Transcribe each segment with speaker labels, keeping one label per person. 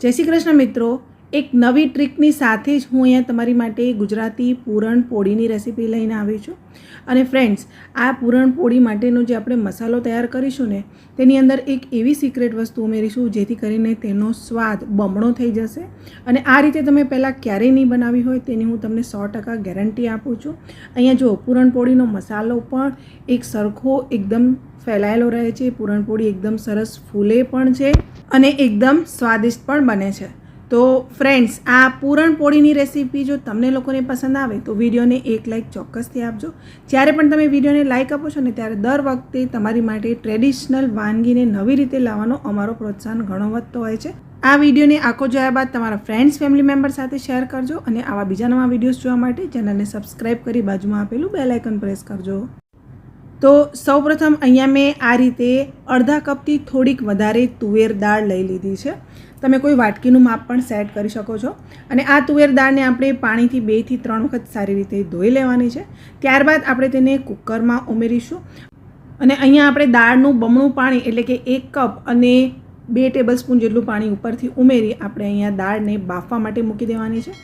Speaker 1: જય શ્રી કૃષ્ણ મિત્રો, એક નવી ટ્રીકની સાથે જ હું અહીંયા તમારી માટે ગુજરાતી પૂરણપોળીની રેસીપી લઈને આવી છું. અને ફ્રેન્ડ્સ, આ પૂરણપોળી માટેનો જે આપણે મસાલો તૈયાર કરીશું ને, તેની અંદર એક એવી સિક્રેટ વસ્તુ ઉમેરીશું જેથી કરીને તેનો સ્વાદ બમણો થઈ જશે. અને આ રીતે તમે પહેલાં ક્યારેય નહીં બનાવી હોય તેની હું તમને 100% ગેરંટી આપું છું. અહીંયા જો પૂરણપોળીનો મસાલો પણ એક સરખો એકદમ ફેલાયેલો રહે છે, પૂરણપોળી એકદમ સરસ ફૂલે પણ છે અને એકદમ સ્વાદિષ્ટ પણ બને છે. તો ફ્રેન્ડ્સ, આ પૂરણપોળીની રેસીપી જો તમને લોકોને પસંદ આવે તો વિડીયોને એક લાઇક ચોક્કસથી આપજો. જ્યારે પણ તમે વિડીયોને લાઇક આપો છો ને ત્યારે દર વખતે તમારી માટે ટ્રેડિશનલ વાનગીને નવી રીતે લાવવાનો અમારો પ્રોત્સાહન ઘણો વધતો હોય છે. આ વિડીયોને આખો જોયા બાદ તમારા ફ્રેન્ડ્સ ફેમિલી મેમ્બર સાથે શેર કરજો અને આવા બીજા નવા વિડીયોઝ જોવા માટે ચેનલને સબસ્ક્રાઈબ કરી બાજુમાં આપેલું બેલ આઇકન પ્રેસ કરજો. તો સૌપ્રથમ અહીંયા મેં આ રીતે અડધા કપથી થોડીક વધારે તુવેર દાળ લઈ લીધી છે. તમે કોઈ વાટકીનું માપ પણ સેટ કરી શકો છો. અને આ તુવેર દાળને આપણે પાણીથી 2 થી 3 વખત સારી રીતે ધોઈ લેવાની છે. ત્યારબાદ આપણે તેને કુકરમાં ઉમેરીશું. અને અહીંયા આપણે દાળનું બમણું પાણી એટલે કે 1 કપ અને 2 ટેબલસ્પૂન જેટલું પાણી ઉપરથી ઉમેરી આપણે અહીંયા દાળને બાફવા માટે મૂકી દેવાની છે.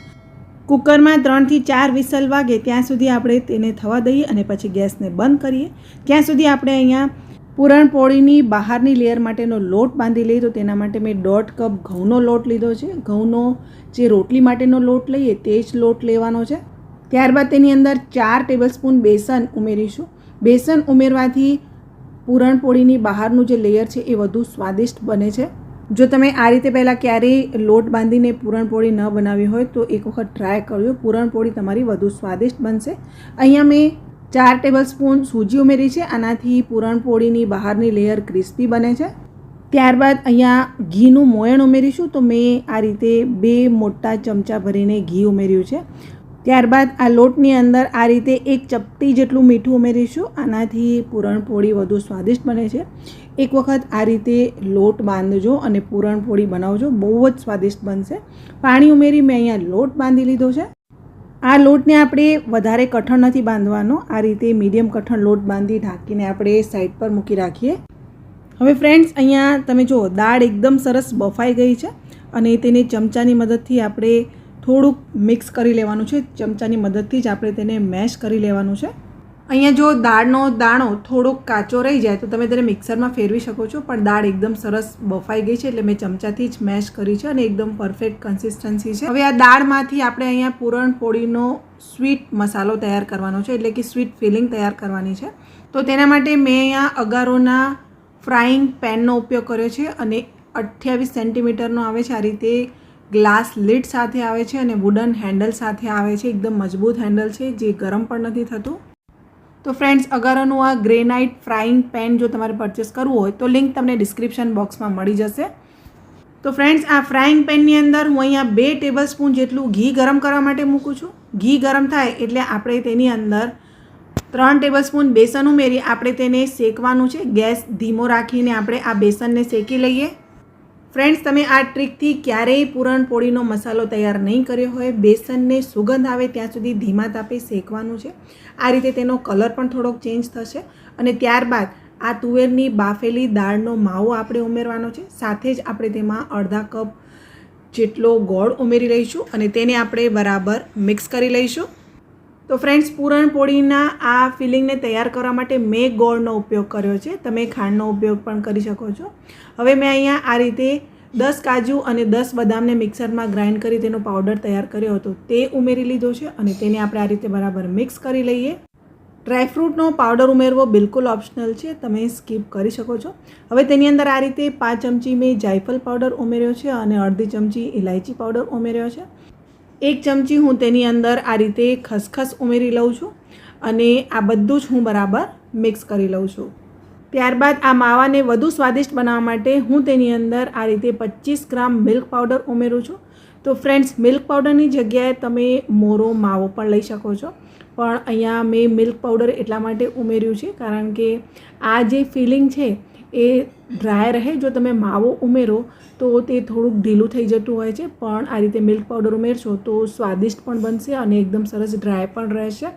Speaker 1: કુકરમાં 3 થી 4 વિસલ વાગે ત્યાં સુધી આપણે તેને થવા દઈએ અને પછી ગેસને બંધ કરીએ. ત્યાં સુધી આપણે અહીંયા પૂરણપોળીની બહારની લેયર માટેનો લોટ બાંધી લઈએ. તો તેના માટે મેં 1.5 કપ ઘઉંનો લોટ લીધો છે. ઘઉંનો જે રોટલી માટેનો લોટ લઈએ તે જ લોટ લેવાનો છે. ત્યારબાદ તેની અંદર 4 ટેબલસ્પૂન બેસન ઉમેરીશું. બેસન ઉમેરવાથી પૂરણપોળીની બહારનું જે લેયર છે એ વધુ સ્વાદિષ્ટ બને છે. જો તમે આ રીતે પહેલાં ક્યારેય લોટ બાંધીને પૂરણપોળી ન બનાવી હોય તો એક વખત ટ્રાય કરજો. પૂરણપોળી તમારી વધુ સ્વાદિષ્ટ બનશે. અહીંયા મેં 4 ટેબલસ્પૂન સૂજી ઉમેરી છે. આનાથી પૂરણપોળીની બહારની લેયર ક્રિસ્પી બને છે. ત્યારબાદ અહીંયા ઘીનું મોયણ ઉમેરીશું. તો મેં આ રીતે 2 મોટા ચમચા ભરીને ઘી ઉમેર્યું છે. ત્યારબાદ આ લોટની અંદર આ રીતે 1 ચપટી જેટલું મીઠું ઉમેરીશું. આનાથી પૂરણપોળી વધુ સ્વાદિષ્ટ બને છે. એક વખત આ રીતે લોટ બાંધજો અને પૂરણપોળી બનાવજો, બહુ જ સ્વાદિષ્ટ બનશે. પાણી ઉમેરી મેં અહીંયા લોટ બાંધી લીધો છે. આ લોટને આપણે વધારે કઠણ નથી બાંધવાનો. આ રીતે મીડિયમ કઠણ લોટ બાંધી ઢાંકીને આપણે સાઈડ પર મૂકી રાખીએ. હવે ફ્રેન્ડ્સ, અહીંયા તમે જુઓ દાળ એકદમ સરસ બફાઈ ગઈ છે અને તેને ચમચાની મદદથી આપણે થોડુંક મિક્સ કરી લેવાનું છે. ચમચાની મદદથી જ આપણે તેને મેશ કરી લેવાનું છે. અહીંયા જો દાળનો દાણો થોડોક કાચો રહી જાય તો તમે તેને મિક્સરમાં ફેરવી શકો છો, પણ દાળ એકદમ સરસ બફાઈ ગઈ છે એટલે મેં ચમચાથી જ મેશ કરી છે અને એકદમ પરફેક્ટ કન્સિસ્ટન્સી છે. હવે આ દાળમાંથી આપણે અહીંયા પૂરણપોળીનો સ્વીટ મસાલો તૈયાર કરવાનો છે, એટલે કે સ્વીટ ફિલિંગ તૈયાર કરવાની છે. તો તેના માટે મેં અહીંયા અગારોના ફ્રાઈંગ પેનનો ઉપયોગ કર્યો છે અને 28 સેન્ટીમીટરનો આવે છે. આ રીતે ગ્લાસ લીડ સાથે આવે છે અને વુડન હેન્ડલ સાથે આવે છે. એકદમ મજબૂત હેન્ડલ છે જે ગરમ પણ નથી થતું. તો ફ્રેન્ડ્સ, અગારોનું આ ગ્રેનાઇટ ફ્રાઈંગ પેન જો તમારે પરચેસ કરવું હોય તો લિંક તમને ડિસ્ક્રિપ્શન બોક્સમાં મળી જશે. તો ફ્રેન્ડ્સ, આ ફ્રાઈંગ પેનની અંદર હું અહીંયા 2 ટેબલસ્પૂન જેટલું ઘી ગરમ કરવા માટે મૂકું છું. ઘી ગરમ થાય એટલે આપણે તેની અંદર 3 ટેબલસ્પૂન બેસન ઉમેરી આપણે તેને શેકવાનું છે. ગેસ ધીમો રાખીને આપણે આ બેસનને શેકી લઈએ. ફ્રેન્ડ્સ, તમે આ ટ્રીકથી ક્યારેય પૂરણપોળીનો મસાલો તૈયાર નહીં કર્યો હોય, બેસનને સુગંધ આવે ત્યાં સુધી ધીમા તાપે શેકવાનું છે. આ રીતે તેનો કલર પણ થોડોક ચેન્જ થશે. અને ત્યારબાદ આ તુવેરની બાફેલી દાળનો માવો આપણે ઉમેરવાનો છે. સાથે જ આપણે તેમાં અડધા કપ જેટલો ગોળ ઉમેરી લઈશું અને તેને આપણે બરાબર મિક્સ કરી લઈશું. તો ફ્રેન્ડ્સ, પૂરણપોળીના આ ફિલિંગને તૈયાર કરવા માટે મેં ગોળનો ઉપયોગ કર્યો છે. તમે ખાંડનો ઉપયોગ પણ કરી શકો છો. હવે મેં અહીંયા આ રીતે 10 કાજુ અને 10 બદામને મિક્સરમાં ગ્રાઇન્ડ કરી તેનો પાવડર તૈયાર કર્યો હતો તે ઉમેરી લીધો છે અને તેને આપણે આ રીતે બરાબર મિક્સ કરી લઈએ. ડ્રાયફ્રૂટનો પાવડર ઉમેરવો બિલકુલ ઓપ્શનલ છે, તમે સ્કીપ કરી શકો છો. હવે તેની અંદર આ રીતે 5 ચમચી મેં જાયફળ પાવડર ઉમેર્યો છે અને અડધી ચમચી ઇલાયચી પાવડર ઉમેર્યો છે. 1 ચમચી હું તેની અંદર આ રીતે ખસખસ ઉમેરી લઉં છું અને આ બધું જ હું બરાબર મિક્સ કરી લઉં છું. ત્યારબાદ આ માવાને વધુ સ્વાદિષ્ટ બનાવવા માટે હું તેની અંદર આ રીતે 25 ગ્રામ મિલ્ક પાવડર ઉમેરું છું. તો ફ્રેન્ડ્સ, મિલ્ક પાવડરની જગ્યાએ તમે મોરો માવો પણ લઈ શકો છો, પણ અહીંયા મેં મિલ્ક પાવડર એટલા માટે ઉમેર્યું છે કારણ કે આ જે ફિલિંગ છે એ ડ્રાય રહે. જો તમે માવો ઉમેરો તો તે થોડુંક ઢીલું થઈ જતું હોય છે, પણ આ રીતે મિલ્ક પાવડર ઉમેરશો તો સ્વાદિષ્ટ પણ બનશે અને એકદમ સરસ ડ્રાય પણ રહેશે.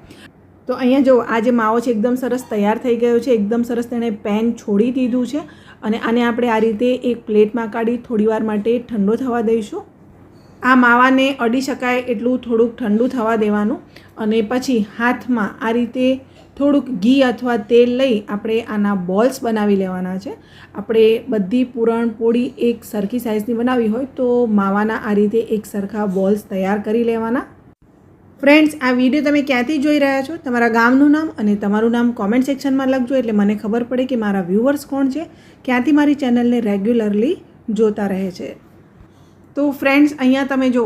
Speaker 1: તો અહીંયા જો આ જે માવો છે એકદમ સરસ તૈયાર થઈ ગયો છે, એકદમ સરસ તેણે પેન છોડી દીધું છે અને આને આપણે આ રીતે એક પ્લેટમાં કાઢી થોડીવાર માટે ઠંડો થવા દઈશું. આ માવાને અડી શકાય એટલું થોડુંક ઠંડુ થવા દેવાનું અને પછી હાથમાં આ રીતે થોડુંક ઘી અથવા તેલ લઈ આપણે આના બોલ્સ બનાવી લેવાના છે. આપણે બધી પૂરણપોળી એક સરખી સાઇઝની બનાવી હોય તો માવાના આ રીતે એક સરખા બોલ્સ તૈયાર કરી લેવાના. ફ્રેન્ડ્સ, આ વિડીયો તમે ક્યાંથી જોઈ રહ્યા છો, તમારા ગામનું નામ અને તમારું નામ કોમેન્ટ સેક્શનમાં લખજો એટલે મને ખબર પડે કે મારા વ્યૂવર્સ કોણ છે, ક્યાંથી મારી ચેનલને રેગ્યુલરલી જોતા રહે છે. તો ફ્રેન્ડ્સ, અહીંયા તમે જો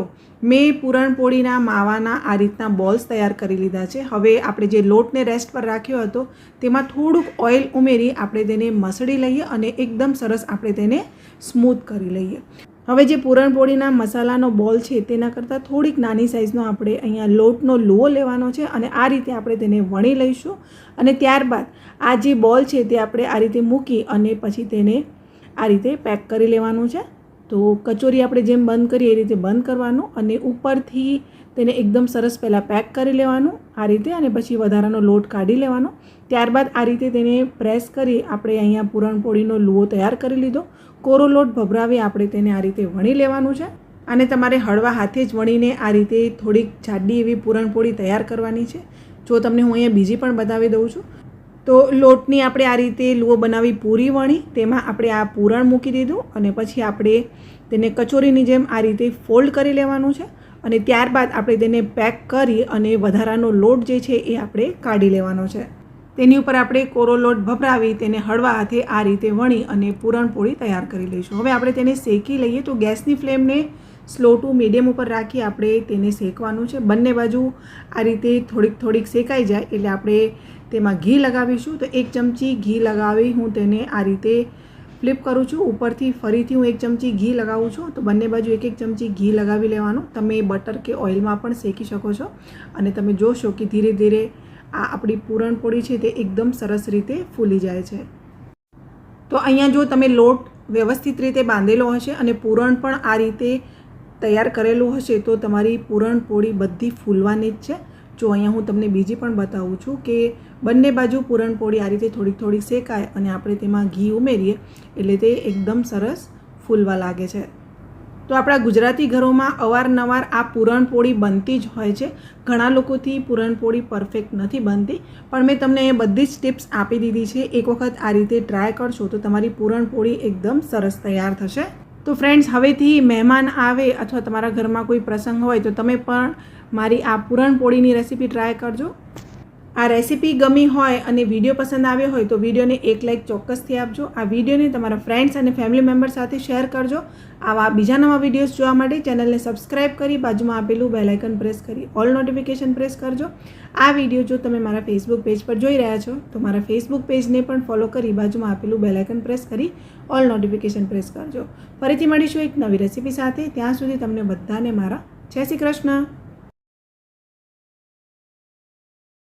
Speaker 1: મેં પૂરણપોળીના માવાના આ રીતના બોલ્સ તૈયાર કરી લીધા છે. હવે આપણે જે લોટને રેસ્ટ પર રાખ્યો હતો તેમાં થોડુંક ઓઇલ ઉમેરી આપણે તેને મસળી લઈએ અને એકદમ સરસ આપણે તેને સ્મૂથ કરી લઈએ. હવે જે પૂરણપોળીના મસાલાનો બોલ છે તેના કરતાં થોડીક નાની સાઇઝનો આપણે અહીંયા લોટનો લુઓ લેવાનો છે અને આ રીતે આપણે તેને વણી લઈશું અને ત્યારબાદ આ જે બોલ છે તે આપણે આ રીતે મૂકી અને પછી તેને આ રીતે પેક કરી લેવાનું છે. તો કચોરી આપણે જેમ બંધ કરીએ એ રીતે બંધ કરવાનું અને ઉપરથી તેને એકદમ સરસ પહેલાં પેક કરી લેવાનું આ રીતે અને પછી વધારાનો લોટ કાઢી લેવાનો. ત્યારબાદ આ રીતે તેને પ્રેસ કરી આપણે અહીંયા પૂરણપોળીનો લુઓ તૈયાર કરી લીધો. કોરો લોટ ભભરાવી આપણે તેને આ રીતે વણી લેવાનું છે અને તમારે હળવા હાથે જ વણીને આ રીતે થોડીક જાડી એવી પૂરણપોળી તૈયાર કરવાની છે. જો તમને હું અહીંયા બીજી પણ બતાવી દઉં છું. તો લોટની આપણે આ રીતે લુઓ બનાવી પૂરી વણી તેમાં આપણે આ પૂરણ મૂકી દીધું અને પછી આપણે તેને કચોરીની જેમ આ રીતે ફોલ્ડ કરી લેવાનું છે અને ત્યારબાદ આપણે તેને પેક કરી અને વધારાનો લોટ જે છે એ આપણે કાઢી લેવાનો છે. તેની ઉપર આપણે કોરો લોટ ભભરાવી તેને હળવા હાથે આ રીતે વણી અને પૂરણપોળી તૈયાર કરી લઈશું. હવે આપણે તેને શેકી લઈએ. તો ગેસની ફ્લેમને સ્લો ટુ મીડિયમ ઉપર રાખી આપણે તેને શેકવાનું છે. બંને બાજુ આ રીતે થોડીક શેકાઈ જાય એટલે આપણે તેમાં ઘી લગાવીશું. તો 1 ચમચી ઘી લગાવી હું તેને આ રીતે ફ્લિપ કરું છું. ઉપરથી ફરીથી હું 1 ચમચી ઘી લગાવું છું. તો બંને બાજુ 1 ચમચી ઘી લગાવી લેવાનું. તમે બટર કે ઓઇલમાં પણ શેકી શકો છો અને તમે જોશો કે ધીરે ધીરે આ આપણી પૂરણપોળી છે તે એકદમ સરસ રીતે ફૂલી જાય છે. તો અહીંયા જો તમે લોટ વ્યવસ્થિત રીતે બાંધેલો હશે અને પૂરણ પણ આ રીતે તૈયાર કરેલું હશે તો તમારી પૂરણપોળી બધી ફૂલવાની જ છે. જો અહીંયા હું તમને બીજી પણ બતાવું છું કે બંને બાજુ પૂરણપોળી આ રીતે થોડીક શેકાય અને આપણે તેમાં ઘી ઉમેરીએ એટલે તે એકદમ સરસ ફૂલવા લાગે છે. તો આપણા ગુજરાતી ઘરોમાં અવારનવાર આ પૂરણપોળી બનતી જ હોય છે. ઘણા લોકોથી પૂરણપોળી પરફેક્ટ નથી બનતી પણ મેં તમને એ બધી જ ટિપ્સ આપી દીધી છે. એક વખત આ રીતે ટ્રાય કરશો તો તમારી પૂરણપોળી એકદમ સરસ તૈયાર થશે. તો ફ્રેન્ડ્સ, હવેથી મહેમાન આવે અથવા તમારા ઘરમાં કોઈ પ્રસંગ હોય તો તમે પણ મારી આ પૂરણપોળીની રેસીપી ટ્રાય કરજો. આ રેસીપી ગમી હોય અને વિડીયો પસંદ આવ્યો હોય તો વિડીયોને એક લાઇક ચોક્કસથી આપજો. આ વિડીયોને તમારા ફ્રેન્ડ્સ અને ફેમિલી મેમ્બર સાથે શેર કરજો. આવા બીજા નવા વિડીયોઝ જોવા માટે ચેનલને સબસ્ક્રાઇબ કરી બાજુમાં આપેલું બેલ આઇકન પ્રેસ કરી ઓલ નોટિફિકેશન પ્રેસ કરજો. આ વિડીયો જો તમે મારા ફેસબુક પેજ પર જોઈ રહ્યા છો તો મારા ફેસબુક પેજને પણ ફોલો કરી બાજુમાં આપેલું બેલ આઇકન પ્રેસ કરી ઓલ નોટિફિકેશન પ્રેસ કરજો. ફરીથી મળીશું એક નવી રેસીપી સાથે. ત્યાં સુધી તમને બધાને મારા જય શ્રી કૃષ્ણ.